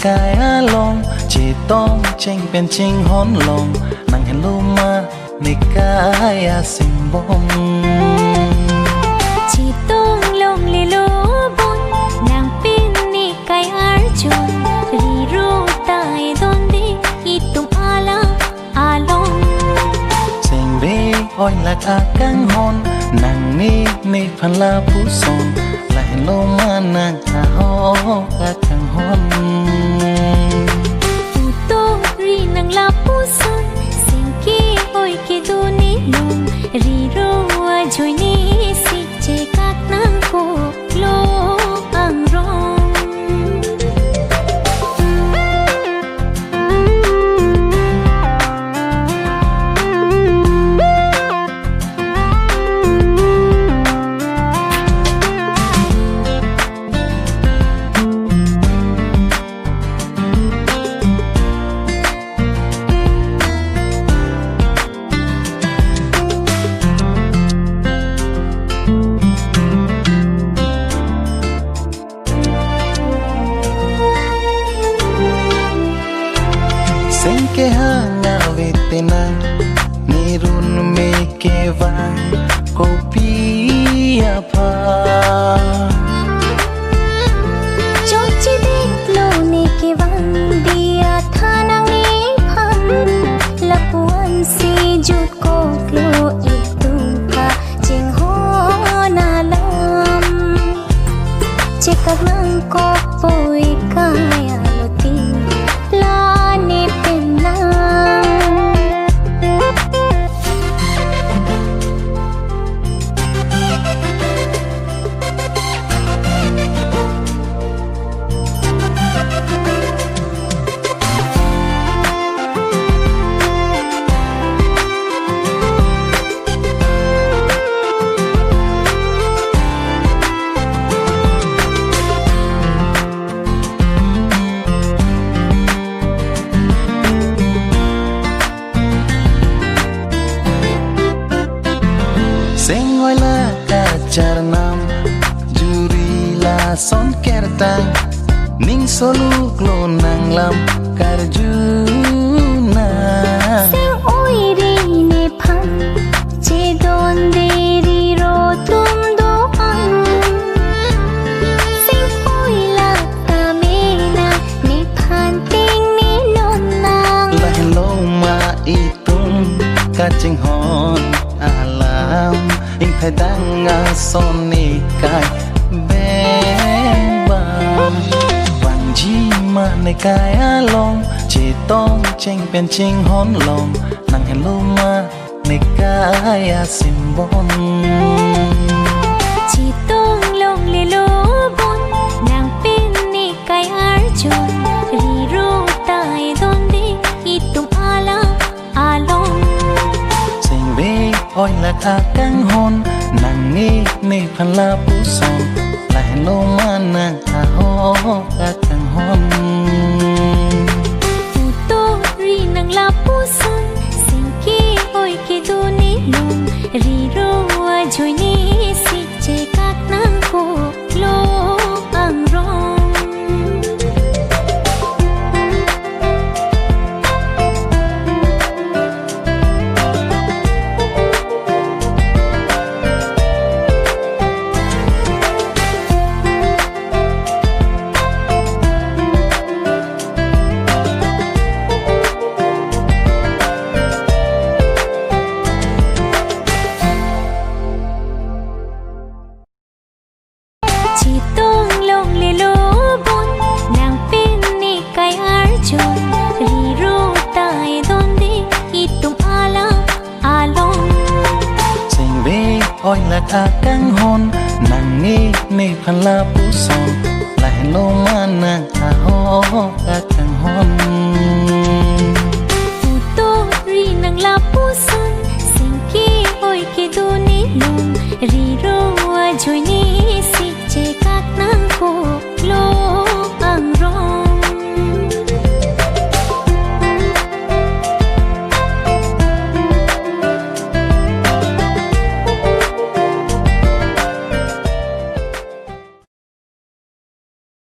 กายอารมณ์ที่ต้องเจงเป็นจริงหอนลงนั่งเห็นลูมาในกายอาสิมบมที่ต้องลงลีโลบนนางเป็นนิกายอาร์จนรีรู้ตายตอนดีอีตุมอาลาอาลงเสียงเบอ้อยหลักอากังหอนนั่งนี่ในพันลาผู้สนและเห็นโลมานั่งอาหอกอากังหอนผู้โตรีนางลาผู้สนเสียงกี้อ้อยกี้ดูนี่ลงรีรู้ว่าจอยนี่สิเจกักนางโคโลอังรองSengke hanga vetenang nirun meke vang kopi apa Chochi dek lo neke vang dia thanang ni phan lapuan si jut ko klo itu ka ching ho na lam chekak nang ko poi kaya lo tin la ni Sengoy la kacar nam juri la son kertang ning solu klo nang lam karjuna Seng oi ri ne phan che don de ri ro tum do ang Seng oi la ta me na ne phan ting ni lon nang La hello ma itum kaching hon alam ing thay đang ngã son ni kai beng bang vang chi maในกายอารมณ์ที่ต้องเจงเป็นจริงหอนลงนั่งเห็นลูมาในกายอาสิมบนที่ต้องลงลีโลบนนางเป็นนิกายอาร์จนรีรู้ตายตอนดีอีตุมอาลาอาลงเสียงเบอ้อยหลักอากังหอนนั่งนี่ในพันลาผู้สนและเห็นโลมานั่งอาหอกอากังหอนผู้โตรีนางลาผู้สนเสียงกี้อ้อยกี้ดูนี่ลงรีรู้ว่าจอยนี่สิเจกักนางโคโลอังรองที่ต้องลงลีโลบนนางเป็นนิกายอาร์จนรีรู้ตายตอนดีอีตุมอาลาอาลงเสียงเบอ้อยหลักอากังหอนนั่งนี่ในพันลาผู้สนและเห็นโลมานั่งอาหอกอากังหอนผู้โตรีนางลาผู้สนเสียงกี้อ้อยกี้ดูนี่ลงรีรู้ว่าจอยนี่